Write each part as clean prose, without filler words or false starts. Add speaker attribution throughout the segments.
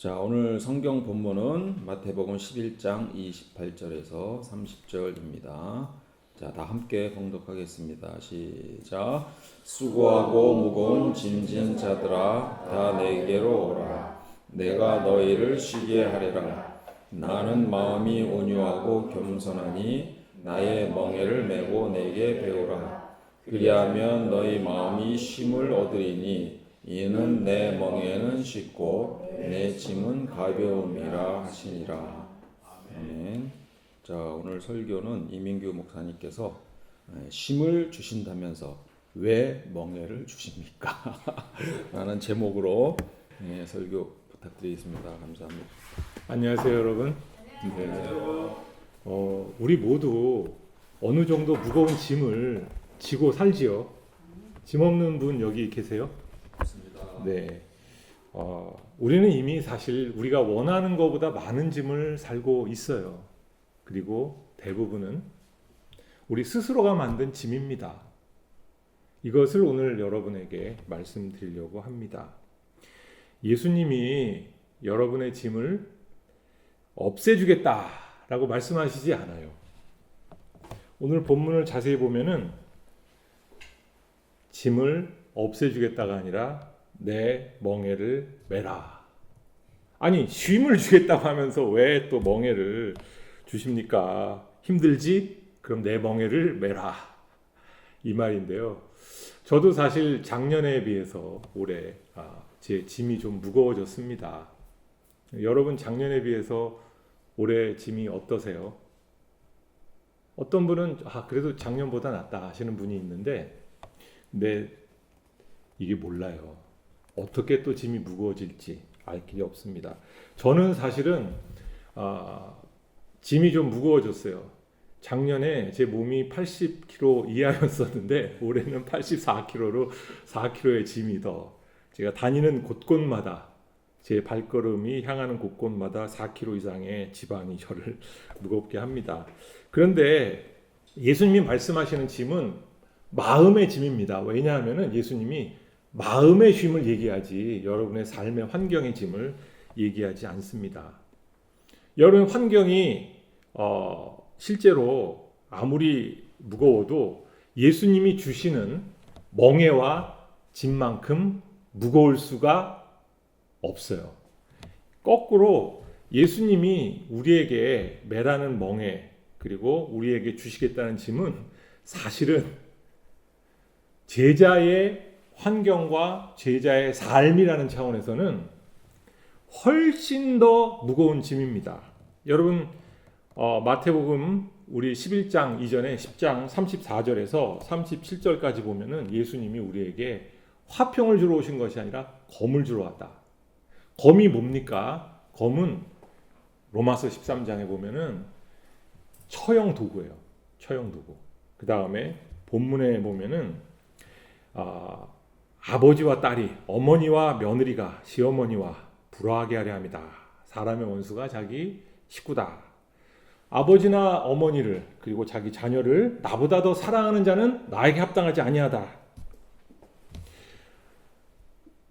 Speaker 1: 자, 오늘 성경 본문은 마태복음 11장 28절에서 30절입니다. 자, 다 함께 봉독하겠습니다. 시작. 수고하고 무거운 짐진 자들아, 다 내게로 오라. 내가 너희를 쉬게 하리라. 나는 마음이 온유하고 겸손하니 나의 멍에를 메고 내게 배우라. 그리하면 너희 마음이 쉼을 얻으리니 이는 내 멍에는 쉽고 내 짐은 가벼움이라 하시니라. 아멘. 자, 오늘 설교는 이민규 목사님께서 쉼을 주신다면서 왜 멍에를 주십니까? 라는 제목으로 설교 부탁드리겠습니다. 감사합니다.
Speaker 2: 안녕하세요, 여러분. 네. 우리 모두 어느 정도 무거운 짐을 지고 살지요. 짐 없는 분 여기 계세요? 네. 우리는 이미 사실 우리가 원하는 것보다 많은 짐을 살고 있어요. 그리고 대부분은 우리 스스로가 만든 짐입니다. 이것을 오늘 여러분에게 말씀드리려고 합니다. 예수님이 여러분의 짐을 없애주겠다라고 말씀하시지 않아요. 오늘 본문을 자세히 보면은 짐을 없애주겠다가 아니라 내 멍에를 메라. 아니, 쉼을 주겠다고 하면서 왜 또 멍에를 주십니까? 힘들지? 그럼 내 멍에를 메라. 이 말인데요. 저도 사실 작년에 비해서 올해 제 짐이 좀 무거워졌습니다. 여러분 작년에 비해서 올해 짐이 어떠세요? 어떤 분은 그래도 작년보다 낫다 하시는 분이 있는데, 근데 이게 몰라요. 어떻게 또 짐이 무거워질지 알 길이 없습니다. 저는 사실은 짐이 좀 무거워졌어요. 작년에 제 몸이 80kg 이하였었는데 올해는 84kg로 4kg의 짐이 더, 제가 다니는 곳곳마다 제 발걸음이 향하는 곳곳마다 4kg 이상의 지방이 저를 무겁게 합니다. 그런데 예수님이 말씀하시는 짐은 마음의 짐입니다. 왜냐하면 예수님이 마음의 쉼을 얘기하지 여러분의 삶의 환경의 짐을 얘기하지 않습니다. 여러분 환경이 실제로 아무리 무거워도 예수님이 주시는 멍에와 짐만큼 무거울 수가 없어요. 거꾸로 예수님이 우리에게 매라는 멍에 그리고 우리에게 주시겠다는 짐은 사실은 제자의 환경과 제자의 삶이라는 차원에서는 훨씬 더 무거운 짐입니다. 여러분 마태복음 우리 11장 이전에 10장 34절에서 37절까지 보면은 예수님이 우리에게 화평을 주러 오신 것이 아니라 검을 주러 왔다. 검이 뭡니까? 검은 로마서 13장에 보면은 처형 도구예요. 처형 도구. 그 다음에 본문에 보면은 아버지와 딸이, 어머니와 며느리가 시어머니와 불화하게 하려 합니다. 사람의 원수가 자기 식구다. 아버지나 어머니를 그리고 자기 자녀를 나보다 더 사랑하는 자는 나에게 합당하지 아니하다.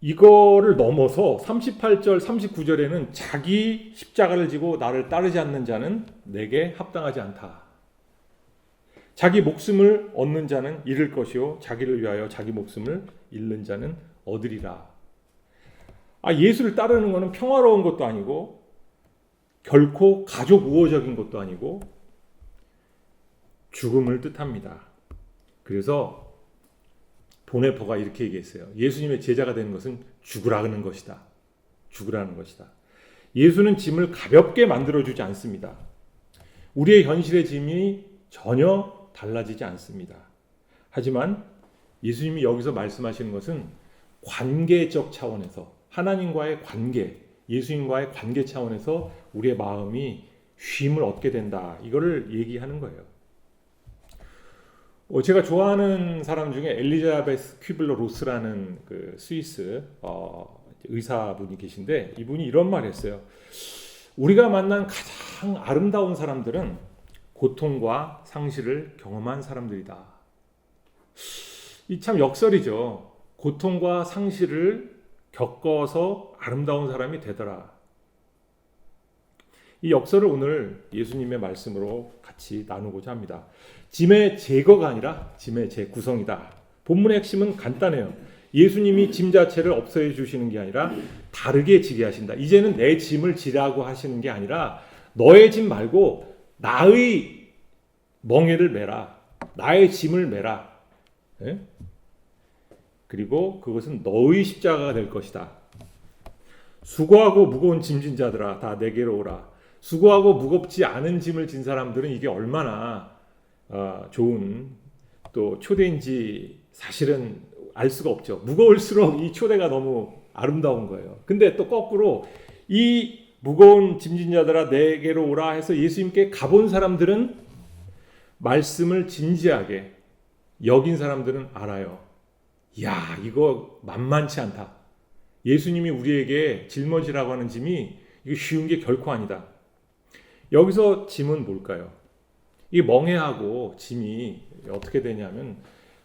Speaker 2: 이거를 넘어서 38절 39절에는 자기 십자가를 지고 나를 따르지 않는 자는 내게 합당하지 않다. 자기 목숨을 얻는 자는 잃을 것이요 자기를 위하여 자기 목숨을 잃는 자는 얻으리라. 예수를 따르는 것은 평화로운 것도 아니고 결코 가족 우호적인 것도 아니고 죽음을 뜻합니다. 그래서 보네퍼가 이렇게 얘기했어요. 예수님의 제자가 되는 것은 죽으라는 것이다. 죽으라는 것이다. 예수는 짐을 가볍게 만들어주지 않습니다. 우리의 현실의 짐이 전혀 달라지지 않습니다. 하지만 예수님이 여기서 말씀하시는 것은 관계적 차원에서, 하나님과의 관계, 예수님과의 관계 차원에서 우리의 마음이 쉼을 얻게 된다. 이거를 얘기하는 거예요. 제가 좋아하는 사람 중에 엘리자베스 퀴블러 로스라는 그 스위스 의사분이 계신데, 이분이 이런 말을 했어요. 우리가 만난 가장 아름다운 사람들은 고통과 상실을 경험한 사람들이다. 이 참 역설이죠. 고통과 상실을 겪어서 아름다운 사람이 되더라. 이 역설을 오늘 예수님의 말씀으로 같이 나누고자 합니다. 짐의 제거가 아니라 짐의 재구성이다. 본문의 핵심은 간단해요. 예수님이 짐 자체를 없애 주시는 게 아니라 다르게 지게 하신다. 이제는 내 짐을 지라고 하시는 게 아니라 너의 짐 말고 나의 멍에를 메라. 나의 짐을 메라. 예? 그리고 그것은 너의 십자가가 될 것이다. 수고하고 무거운 짐진 자들아 다 내게로 오라. 수고하고 무겁지 않은 짐을 진 사람들은 이게 얼마나 좋은 또 초대인지 사실은 알 수가 없죠. 무거울수록 이 초대가 너무 아름다운 거예요. 근데 또 거꾸로 이 무거운 짐진 자들아 내게로 오라 해서 예수님께 가본 사람들은 말씀을 진지하게 여긴 사람들은 알아요. 야, 이거 만만치 않다. 예수님이 우리에게 짊어지라고 하는 짐이 이거 쉬운 게 결코 아니다. 여기서 짐은 뭘까요? 이 멍에하고 짐이 어떻게 되냐면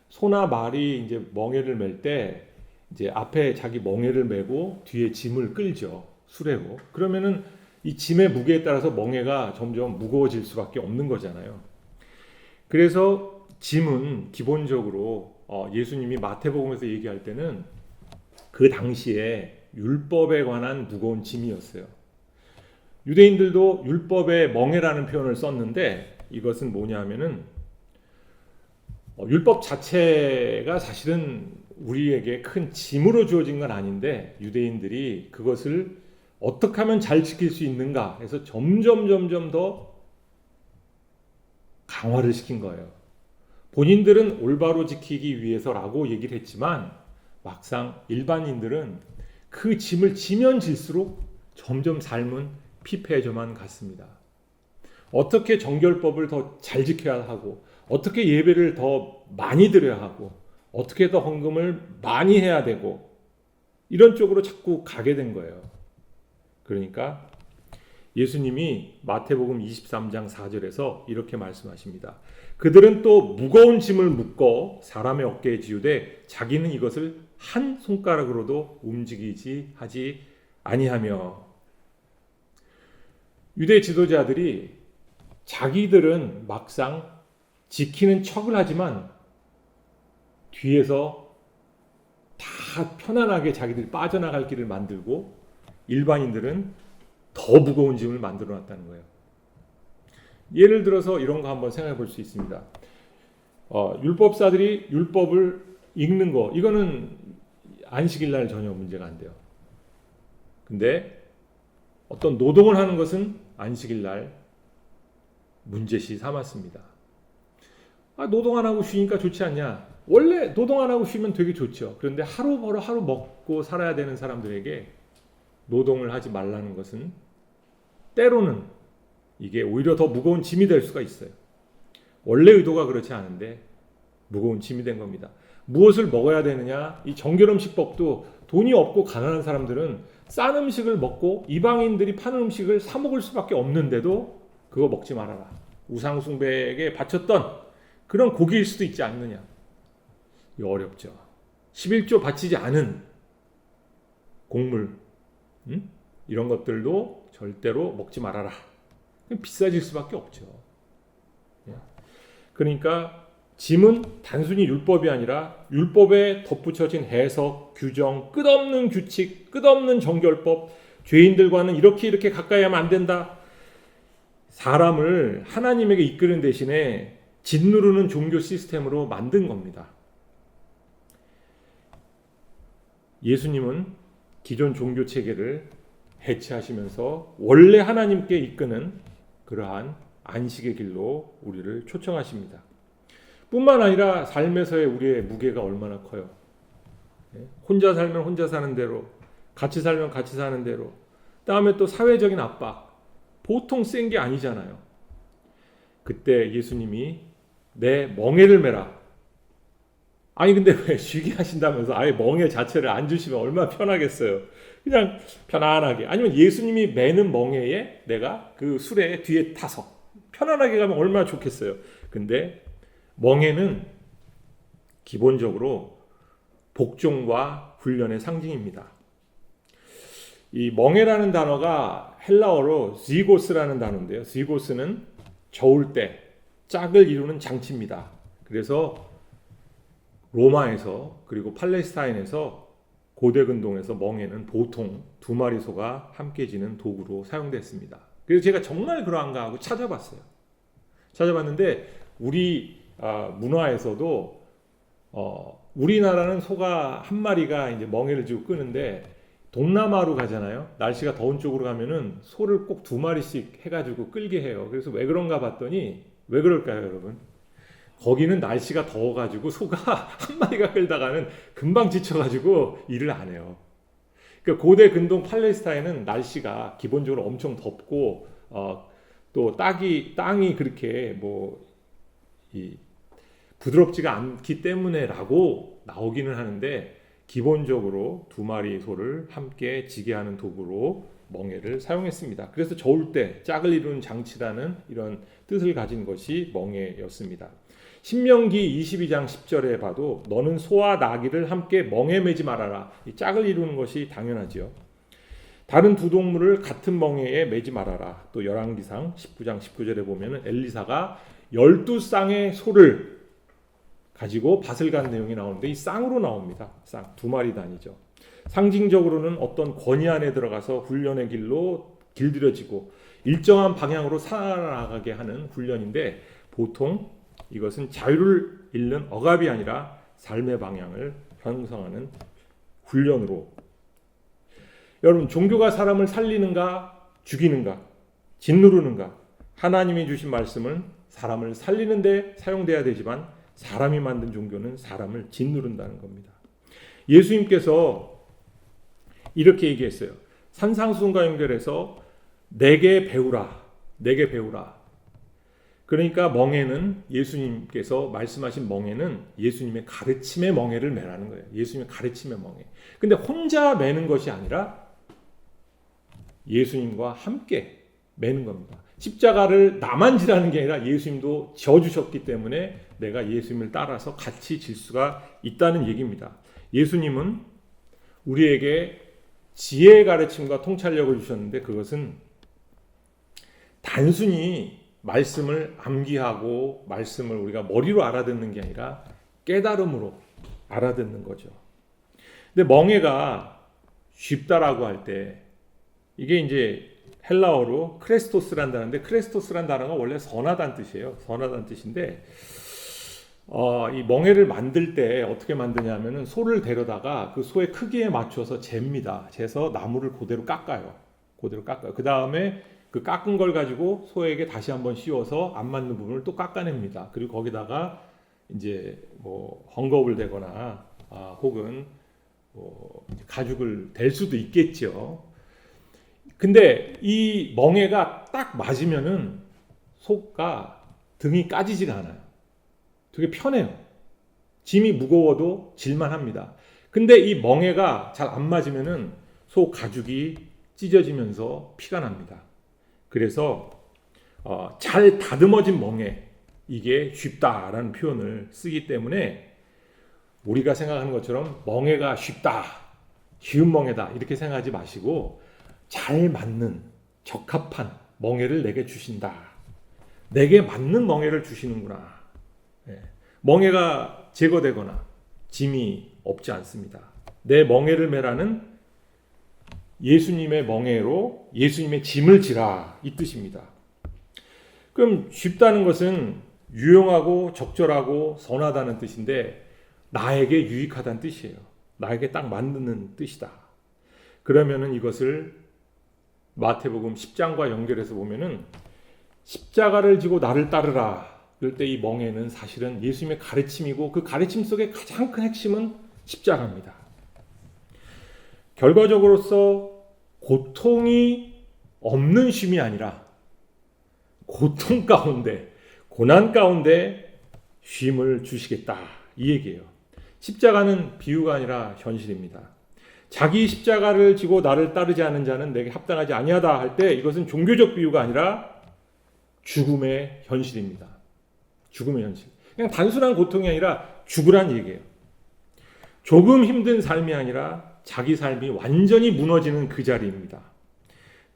Speaker 2: 소나 말이 이제 멍에를 맬 때 이제 앞에 자기 멍에를 메고 뒤에 짐을 끌죠. 수레로. 그러면은 이 짐의 무게에 따라서 멍에가 점점 무거워질 수밖에 없는 거잖아요. 그래서 짐은 기본적으로 예수님이 마태복음에서 얘기할 때는 그 당시에 율법에 관한 무거운 짐이었어요. 유대인들도 율법에 멍에라는 표현을 썼는데 이것은 뭐냐면은 율법 자체가 사실은 우리에게 큰 짐으로 주어진 건 아닌데 유대인들이 그것을 어떻게 하면 잘 지킬 수 있는가 해서 점점 더 강화를 시킨 거예요. 본인들은 올바로 지키기 위해서라고 얘기를 했지만 막상 일반인들은 그 짐을 지면 질수록 점점 삶은 피폐해져만 갔습니다. 어떻게 정결법을 더 잘 지켜야 하고 어떻게 예배를 더 많이 드려야 하고 어떻게 더 헌금을 많이 해야 되고 이런 쪽으로 자꾸 가게 된 거예요. 그러니까 예수님이 마태복음 23장 4절에서 이렇게 말씀하십니다. 그들은 또 무거운 짐을 묶어 사람의 어깨에 지우되 자기는 이것을 한 손가락으로도 움직이지 하지 아니하며. 유대 지도자들이 자기들은 막상 지키는 척을 하지만 뒤에서 다 편안하게 자기들이 빠져나갈 길을 만들고 일반인들은 더 무거운 짐을 만들어 놨다는 거예요. 예를 들어서 이런 거 한번 생각해 볼 수 있습니다. 율법사들이 율법을 읽는 거 이거는 안식일 날 전혀 문제가 안 돼요. 근데 어떤 노동을 하는 것은 안식일 날 문제시 삼았습니다. 노동 안 하고 쉬니까 좋지 않냐? 원래 노동 안 하고 쉬면 되게 좋죠. 그런데 하루 벌어 하루 먹고 살아야 되는 사람들에게 노동을 하지 말라는 것은 때로는 이게 오히려 더 무거운 짐이 될 수가 있어요. 원래 의도가 그렇지 않은데 무거운 짐이 된 겁니다. 무엇을 먹어야 되느냐? 이 정결음식법도 돈이 없고 가난한 사람들은 싼 음식을 먹고 이방인들이 파는 음식을 사 먹을 수밖에 없는데도 그거 먹지 말아라. 우상숭배에게 바쳤던 그런 고기일 수도 있지 않느냐. 이거 어렵죠. 11조 바치지 않은 곡물 이런 것들도 절대로 먹지 말아라. 비싸질 수밖에 없죠. 그러니까 짐은 단순히 율법이 아니라 율법에 덧붙여진 해석, 규정, 끝없는 규칙, 끝없는 정결법, 죄인들과는 이렇게 가까이 하면 안 된다. 사람을 하나님에게 이끄는 대신에 짓누르는 종교 시스템으로 만든 겁니다. 예수님은 기존 종교 체계를 해체하시면서 원래 하나님께 이끄는 그러한 안식의 길로 우리를 초청하십니다. 뿐만 아니라 삶에서의 우리의 무게가 얼마나 커요. 혼자 살면 혼자 사는 대로, 같이 살면 같이 사는 대로, 다음에 또 사회적인 압박, 보통 센 게 아니잖아요. 그때 예수님이 내 멍에를 메라. 아니 근데 왜 쉬게 하신다면서 아예 멍에 자체를 안 주시면 얼마나 편하겠어요. 그냥 편안하게. 아니면 예수님이 매는 멍에에 내가 그 수레 뒤에 타서 편안하게 가면 얼마나 좋겠어요. 근데 멍에는 기본적으로 복종과 훈련의 상징입니다. 이 멍에라는 단어가 헬라어로 지고스라는 단어인데요. 지고스는 저울 때 짝을 이루는 장치입니다. 그래서 로마에서 그리고 팔레스타인에서 고대 근동에서 멍에는 보통 두 마리 소가 함께 지는 도구로 사용됐습니다. 그래서 제가 정말 그러한가 하고 찾아봤는데 우리 문화에서도 우리나라는 소가 한 마리가 이제 멍에를 지고 끄는데 동남아로 가잖아요. 날씨가 더운 쪽으로 가면은 소를 꼭 두 마리씩 해가지고 끌게 해요. 그래서 왜 그런가 봤더니 왜 그럴까요, 여러분? 거기는 날씨가 더워가지고 소가 한 마리가 끌다가는 금방 지쳐가지고 일을 안 해요. 그러니까 고대 근동 팔레스타인은 날씨가 기본적으로 엄청 덥고 또 땅이 그렇게 부드럽지가 않기 때문에라고 나오기는 하는데 기본적으로 두 마리 소를 함께 지게 하는 도구로 멍에를 사용했습니다. 그래서 저울 때 짝을 이루는 장치라는 이런 뜻을 가진 것이 멍에였습니다. 신명기 22장 10절에 봐도 너는 소와 나귀를 함께 멍에 매지 말아라. 이 짝을 이루는 것이 당연하지요. 다른 두 동물을 같은 멍에에 매지 말아라. 또 열왕기상 19장 19절에 보면 엘리사가 12쌍의 소를 가지고 밭을 간 내용이 나오는데 이 쌍으로 나옵니다. 쌍, 두 마리 단위죠. 상징적으로는 어떤 권위 안에 들어가서 훈련의 길로 길들여지고 일정한 방향으로 살아나가게 하는 훈련인데 보통 이것은 자유를 잃는 억압이 아니라 삶의 방향을 형성하는 훈련으로. 여러분, 종교가 사람을 살리는가 죽이는가 짓누르는가? 하나님이 주신 말씀은 사람을 살리는 데 사용돼야 되지만 사람이 만든 종교는 사람을 짓누른다는 겁니다. 예수님께서 이렇게 얘기했어요. 산상수훈과 연결해서 내게 배우라. 내게 배우라. 그러니까 멍에는 예수님께서 말씀하신 멍에는 예수님의 가르침의 멍에를 매라는 거예요. 예수님의 가르침의 멍에. 근데 혼자 매는 것이 아니라 예수님과 함께 매는 겁니다. 십자가를 나만 지라는 게 아니라 예수님도 져주셨기 때문에 내가 예수님을 따라서 같이 질 수가 있다는 얘기입니다. 예수님은 우리에게 지혜의 가르침과 통찰력을 주셨는데 그것은 단순히 말씀을 암기하고 말씀을 우리가 머리로 알아듣는 게 아니라 깨달음으로 알아듣는 거죠. 근데 멍에가 쉽다라고 할 때 이게 이제 헬라어로 크레스토스란 단어인데 크레스토스란 단어가 원래 선하다는 뜻이에요. 선하다는 뜻인데 이 멍에를 만들 때 어떻게 만드냐면은 소를 데려다가 그 소의 크기에 맞춰서 잽니다. 재서 나무를 그대로 깎아요. 그 다음에 그 깎은 걸 가지고 소에게 다시 한번 씌워서 안 맞는 부분을 또 깎아냅니다. 그리고 거기다가 이제 헝겊을 대거나 혹은 가죽을 댈 수도 있겠죠. 근데 이 멍에가 딱 맞으면은 소가 등이 까지지가 않아요. 되게 편해요. 짐이 무거워도 질만합니다. 근데 이 멍에가 잘 안 맞으면은 소 가죽이 찢어지면서 피가 납니다. 그래서 잘 다듬어진 멍에 이게 쉽다라는 표현을 쓰기 때문에 우리가 생각하는 것처럼 멍에가 쉽다, 쉬운 멍에다 이렇게 생각하지 마시고 잘 맞는 적합한 멍에를 내게 주신다. 내게 맞는 멍에를 주시는구나. 멍에가 제거되거나 짐이 없지 않습니다. 내 멍에를 매라는 예수님의 멍에로 예수님의 짐을 지라 이 뜻입니다. 그럼 쉽다는 것은 유용하고 적절하고 선하다는 뜻인데 나에게 유익하다는 뜻이에요. 나에게 딱 맞는 뜻이다. 그러면은 이것을 마태복음 10장과 연결해서 보면은 십자가를 지고 나를 따르라. 그럴 때 이 멍에는 사실은 예수님의 가르침이고 그 가르침 속에 가장 큰 핵심은 십자가입니다. 결과적으로서 고통이 없는 쉼이 아니라 고통 가운데, 고난 가운데 쉼을 주시겠다. 이 얘기예요. 십자가는 비유가 아니라 현실입니다. 자기 십자가를 지고 나를 따르지 않은 자는 내게 합당하지 아니하다 할 때 이것은 종교적 비유가 아니라 죽음의 현실입니다. 죽음의 현실. 그냥 단순한 고통이 아니라 죽으란 얘기예요. 조금 힘든 삶이 아니라 자기 삶이 완전히 무너지는 그 자리입니다.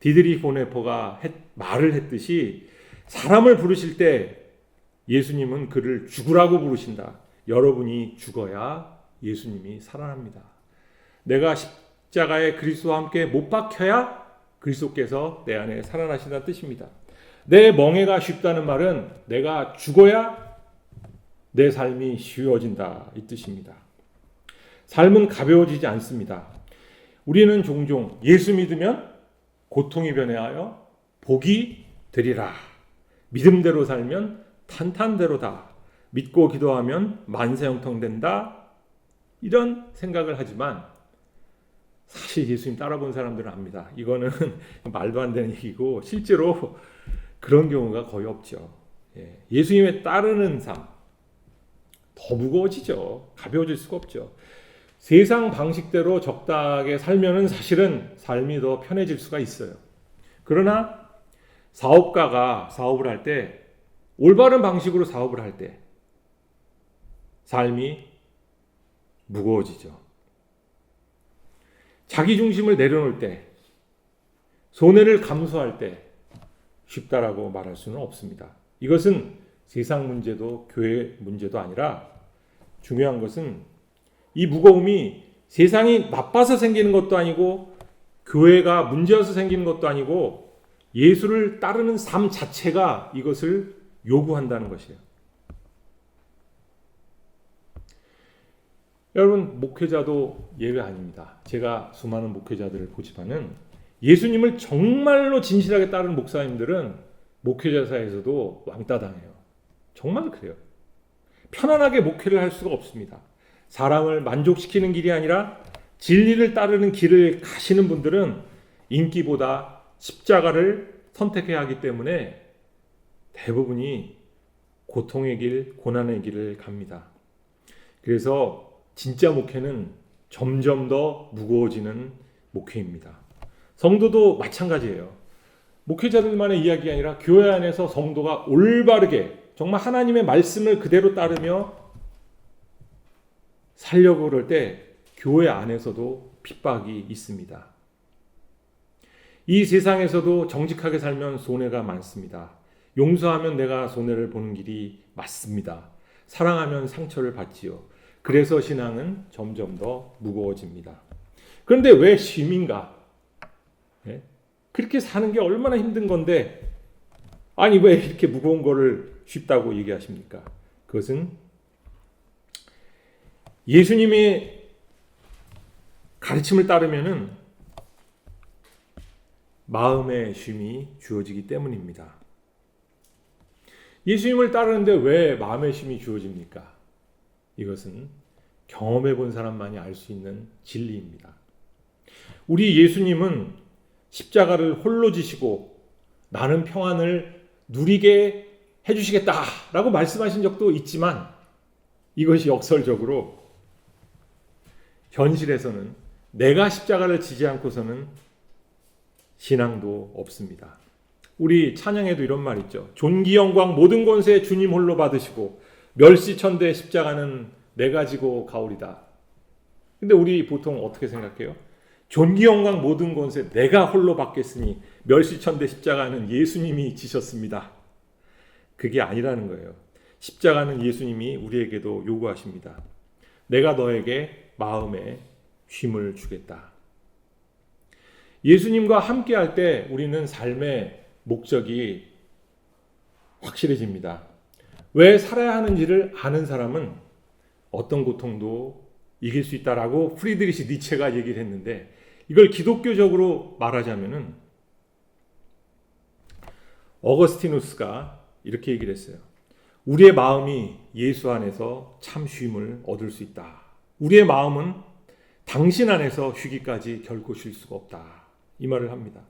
Speaker 2: 디드리 보네퍼가 말을 했듯이 사람을 부르실 때 예수님은 그를 죽으라고 부르신다. 여러분이 죽어야 예수님이 살아납니다. 내가 십자가에 그리스도와 함께 못 박혀야 그리스도께서 내 안에 살아나신다는 뜻입니다. 내 멍에가 쉽다는 말은 내가 죽어야 내 삶이 쉬워진다 이 뜻입니다. 삶은 가벼워지지 않습니다. 우리는 종종 예수 믿으면 고통이 변해하여 복이 되리라. 믿음대로 살면 탄탄대로다. 믿고 기도하면 만사형통된다. 이런 생각을 하지만 사실 예수님 따라본 사람들은 압니다. 이거는 말도 안 되는 얘기고 실제로 그런 경우가 거의 없죠. 예수님의 따르는 삶 더 무거워지죠. 가벼워질 수가 없죠. 세상 방식대로 적당하게 살면은 사실은 삶이 더 편해질 수가 있어요. 그러나 사업가가 사업을 할 때 올바른 방식으로 사업을 할 때 삶이 무거워지죠. 자기 중심을 내려놓을 때, 손해를 감수할 때 쉽다라고 말할 수는 없습니다. 이것은 세상 문제도 교회 문제도 아니라 중요한 것은 이 무거움이 세상이 나빠서 생기는 것도 아니고 교회가 문제여서 생기는 것도 아니고 예수를 따르는 삶 자체가 이것을 요구한다는 것이에요. 여러분, 목회자도 예외 아닙니다. 제가 수많은 목회자들을 보지만은 예수님을 정말로 진실하게 따르는 목사님들은 목회자 사이에서도 왕따 당해요. 정말 그래요. 편안하게 목회를 할 수가 없습니다. 사람을 만족시키는 길이 아니라 진리를 따르는 길을 가시는 분들은 인기보다 십자가를 선택해야 하기 때문에 대부분이 고통의 길, 고난의 길을 갑니다. 그래서 진짜 목회는 점점 더 무거워지는 목회입니다. 성도도 마찬가지예요. 목회자들만의 이야기가 아니라 교회 안에서 성도가 올바르게 정말 하나님의 말씀을 그대로 따르며 살려고 그럴 때 교회 안에서도 핍박이 있습니다. 이 세상에서도 정직하게 살면 손해가 많습니다. 용서하면 내가 손해를 보는 길이 맞습니다. 사랑하면 상처를 받지요. 그래서 신앙은 점점 더 무거워집니다. 그런데 왜 쉼인가? 그렇게 사는 게 얼마나 힘든 건데 아니 왜 이렇게 무거운 거를 쉽다고 얘기하십니까? 그것은 예수님의 가르침을 따르면은 마음의 쉼이 주어지기 때문입니다. 예수님을 따르는데 왜 마음의 쉼이 주어집니까? 이것은 경험해 본 사람만이 알 수 있는 진리입니다. 우리 예수님은 십자가를 홀로 지시고 나는 평안을 누리게 해주시겠다라고 말씀하신 적도 있지만 이것이 역설적으로 현실에서는 내가 십자가를 지지 않고서는 신앙도 없습니다. 우리 찬양에도 이런 말 있죠. 존귀 영광 모든 권세 주님 홀로 받으시고 멸시천대 십자가는 내가 지고 가오리다. 근데 우리 보통 어떻게 생각해요? 존귀 영광 모든 권세 내가 홀로 받겠으니 멸시천대 십자가는 예수님이 지셨습니다. 그게 아니라는 거예요. 십자가는 예수님이 우리에게도 요구하십니다. 내가 너에게 마음에 쉼을 주겠다. 예수님과 함께 할 때 우리는 삶의 목적이 확실해집니다. 왜 살아야 하는지를 아는 사람은 어떤 고통도 이길 수 있다라고 프리드리시 니체가 얘기를 했는데 이걸 기독교적으로 말하자면은 어거스티누스가 이렇게 얘기를 했어요. 우리의 마음이 예수 안에서 참 쉼을 얻을 수 있다. 우리의 마음은 당신 안에서 쉬기까지 결코 쉴 수가 없다. 이 말을 합니다.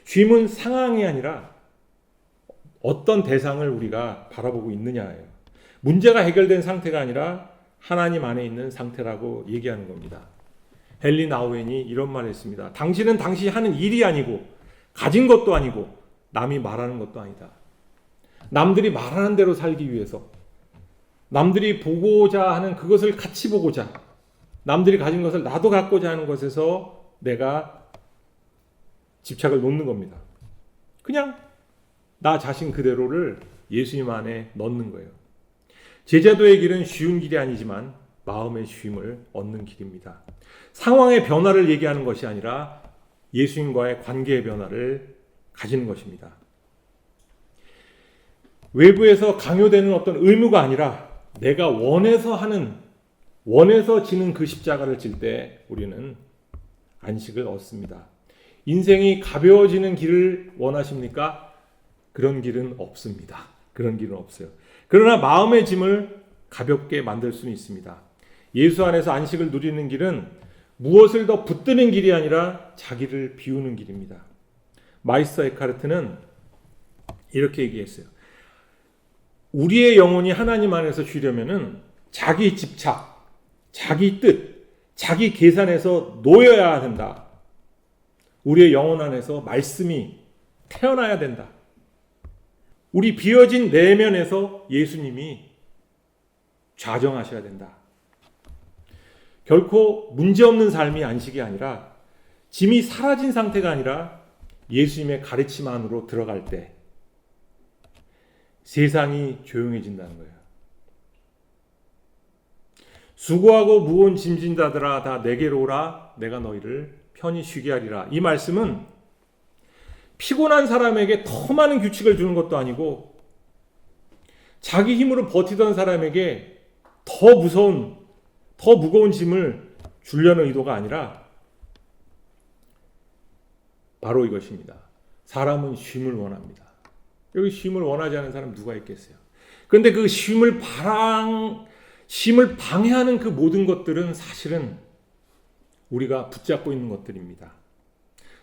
Speaker 2: 쉼은 상황이 아니라 어떤 대상을 우리가 바라보고 있느냐예요. 문제가 해결된 상태가 아니라 하나님 안에 있는 상태라고 얘기하는 겁니다. 헨리 나우엔이 이런 말을 했습니다. 당신은 당신이 하는 일이 아니고 가진 것도 아니고 남이 말하는 것도 아니다. 남들이 말하는 대로 살기 위해서 남들이 보고자 하는 그것을 같이 보고자 남들이 가진 것을 나도 갖고자 하는 것에서 내가 집착을 놓는 겁니다. 그냥 나 자신 그대로를 예수님 안에 넣는 거예요. 제자도의 길은 쉬운 길이 아니지만 마음의 쉼을 얻는 길입니다. 상황의 변화를 얘기하는 것이 아니라 예수님과의 관계의 변화를 가지는 것입니다. 외부에서 강요되는 어떤 의무가 아니라 내가 원해서 지는 그 십자가를 질 때 우리는 안식을 얻습니다. 인생이 가벼워지는 길을 원하십니까? 그런 길은 없습니다. 그런 길은 없어요. 그러나 마음의 짐을 가볍게 만들 수는 있습니다. 예수 안에서 안식을 누리는 길은 무엇을 더 붙드는 길이 아니라 자기를 비우는 길입니다. 마이스터 에카르트는 이렇게 얘기했어요. 우리의 영혼이 하나님 안에서 쉬려면은 자기 집착, 자기 뜻, 자기 계산에서 놓여야 된다. 우리의 영혼 안에서 말씀이 태어나야 된다. 우리 비어진 내면에서 예수님이 좌정하셔야 된다. 결코 문제없는 삶이 안식이 아니라 짐이 사라진 상태가 아니라 예수님의 가르침 안으로 들어갈 때 세상이 조용해진다는 거예요. 수고하고 무거운 짐진 자들아 다 내게로 오라 내가 너희를 편히 쉬게 하리라. 이 말씀은 피곤한 사람에게 더 많은 규칙을 주는 것도 아니고 자기 힘으로 버티던 사람에게 더 무거운 짐을 주려는 의도가 아니라 바로 이것입니다. 사람은 쉼을 원합니다. 여기 쉼을 원하지 않는 사람 누가 있겠어요? 그런데 그 쉼을 방해하는 그 모든 것들은 사실은 우리가 붙잡고 있는 것들입니다.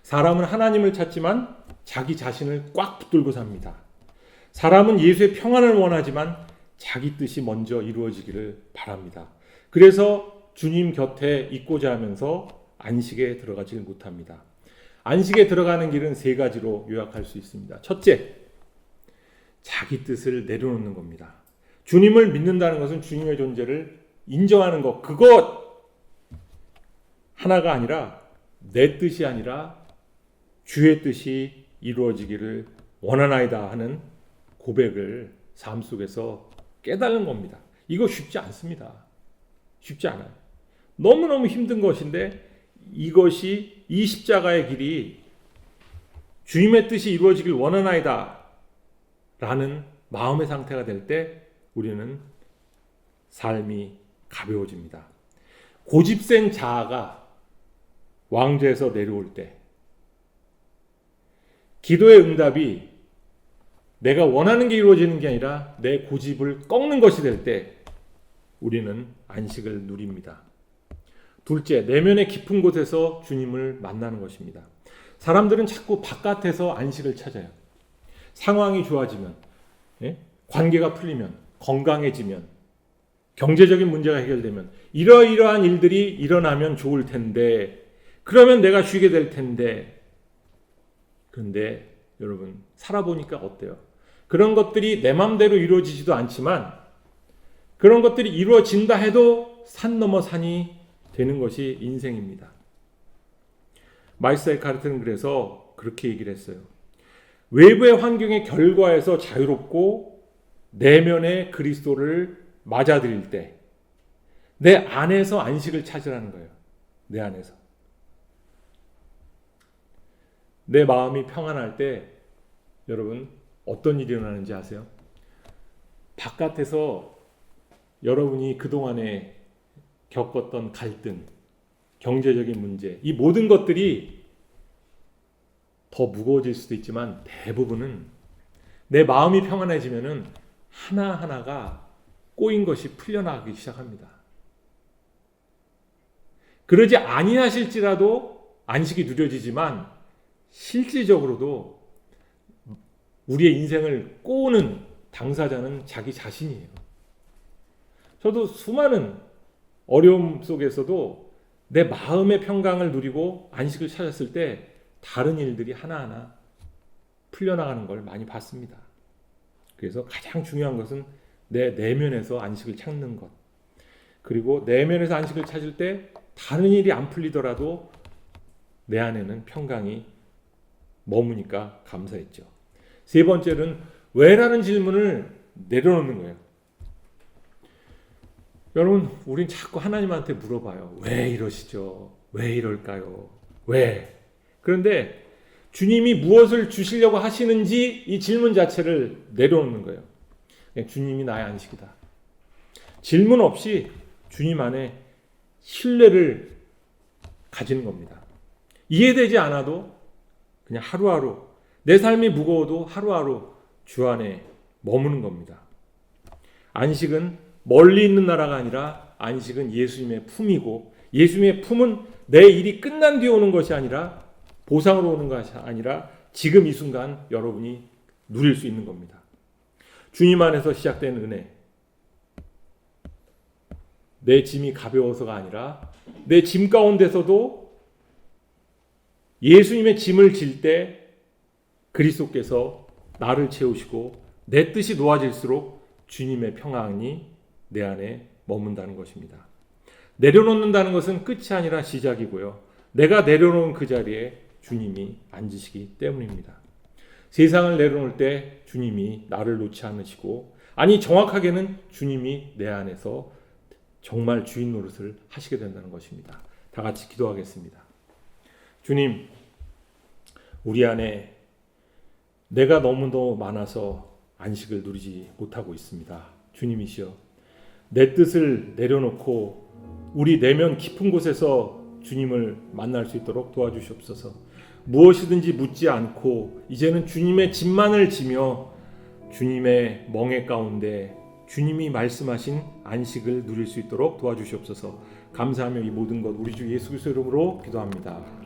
Speaker 2: 사람은 하나님을 찾지만 자기 자신을 꽉 붙들고 삽니다. 사람은 예수의 평안을 원하지만 자기 뜻이 먼저 이루어지기를 바랍니다. 그래서 주님 곁에 있고자 하면서 안식에 들어가지 못합니다. 안식에 들어가는 길은 세 가지로 요약할 수 있습니다. 첫째, 자기 뜻을 내려놓는 겁니다. 주님을 믿는다는 것은 주님의 존재를 인정하는 것, 그것 하나가 아니라 내 뜻이 아니라 주의 뜻이 이루어지기를 원하나이다 하는 고백을 삶 속에서 깨달은 겁니다. 이거 쉽지 않습니다. 쉽지 않아요. 너무너무 힘든 것인데 이것이 이 십자가의 길이 주님의 뜻이 이루어지길 원하나이다 라는 마음의 상태가 될 때 우리는 삶이 가벼워집니다. 고집센 자아가 왕좌에서 내려올 때 기도의 응답이 내가 원하는 게 이루어지는 게 아니라 내 고집을 꺾는 것이 될 때 우리는 안식을 누립니다. 둘째, 내면의 깊은 곳에서 주님을 만나는 것입니다. 사람들은 자꾸 바깥에서 안식을 찾아요. 상황이 좋아지면, 관계가 풀리면, 건강해지면, 경제적인 문제가 해결되면 이러이러한 일들이 일어나면 좋을 텐데 그러면 내가 쉬게 될 텐데 그런데 여러분 살아보니까 어때요? 그런 것들이 내 맘대로 이루어지지도 않지만 그런 것들이 이루어진다 해도 산 넘어 산이 되는 것이 인생입니다. 마이스터 에카르트는 그래서 그렇게 얘기를 했어요. 외부의 환경의 결과에서 자유롭고 내면의 그리스도를 맞아들일 때 내 안에서 안식을 찾으라는 거예요. 내 안에서. 내 마음이 평안할 때 여러분 어떤 일이 일어나는지 아세요? 바깥에서 여러분이 그동안에 겪었던 갈등, 경제적인 문제, 이 모든 것들이 더 무거워질 수도 있지만 대부분은 내 마음이 평안해지면은 하나하나가 꼬인 것이 풀려나가기 시작합니다. 그러지 아니하실지라도 안식이 누려지지만 실질적으로도 우리의 인생을 꼬우는 당사자는 자기 자신이에요. 저도 수많은 어려움 속에서도 내 마음의 평강을 누리고 안식을 찾았을 때 다른 일들이 하나하나 풀려나가는 걸 많이 봤습니다. 그래서 가장 중요한 것은 내 내면에서 안식을 찾는 것. 그리고 내면에서 안식을 찾을 때 다른 일이 안 풀리더라도 내 안에는 평강이 머무니까 감사했죠. 세 번째는 왜라는 질문을 내려놓는 거예요. 여러분, 우린 자꾸 하나님한테 물어봐요. 왜 이러시죠? 왜 이럴까요? 왜? 그런데 주님이 무엇을 주시려고 하시는지 이 질문 자체를 내려놓는 거예요. 그냥 주님이 나의 안식이다. 질문 없이 주님 안에 신뢰를 가지는 겁니다. 이해되지 않아도 그냥 하루하루 내 삶이 무거워도 하루하루 주 안에 머무는 겁니다. 안식은 멀리 있는 나라가 아니라 안식은 예수님의 품이고 예수님의 품은 내 일이 끝난 뒤에 오는 것이 아니라 보상으로 오는 것이 아니라 지금 이 순간 여러분이 누릴 수 있는 겁니다. 주님 안에서 시작된 은혜, 내 짐이 가벼워서가 아니라 내 짐 가운데서도 예수님의 짐을 질 때 그리스도께서 나를 채우시고 내 뜻이 놓아질수록 주님의 평안이 내 안에 머문다는 것입니다. 내려놓는다는 것은 끝이 아니라 시작이고요. 내가 내려놓은 그 자리에 주님이 앉으시기 때문입니다. 세상을 내려놓을 때 주님이 나를 놓지 않으시고, 아니 정확하게는 주님이 내 안에서 정말 주인 노릇을 하시게 된다는 것입니다. 다 같이 기도하겠습니다. 주님, 우리 안에 내가 너무도 많아서 안식을 누리지 못하고 있습니다. 주님이시여, 내 뜻을 내려놓고 우리 내면 깊은 곳에서 주님을 만날 수 있도록 도와주시옵소서. 무엇이든지 묻지 않고 이제는 주님의 짐만을 지며 주님의 멍에 가운데 주님이 말씀하신 안식을 누릴 수 있도록 도와주시옵소서. 감사하며 이 모든 것 우리 주 예수 그리스도 이름으로 기도합니다.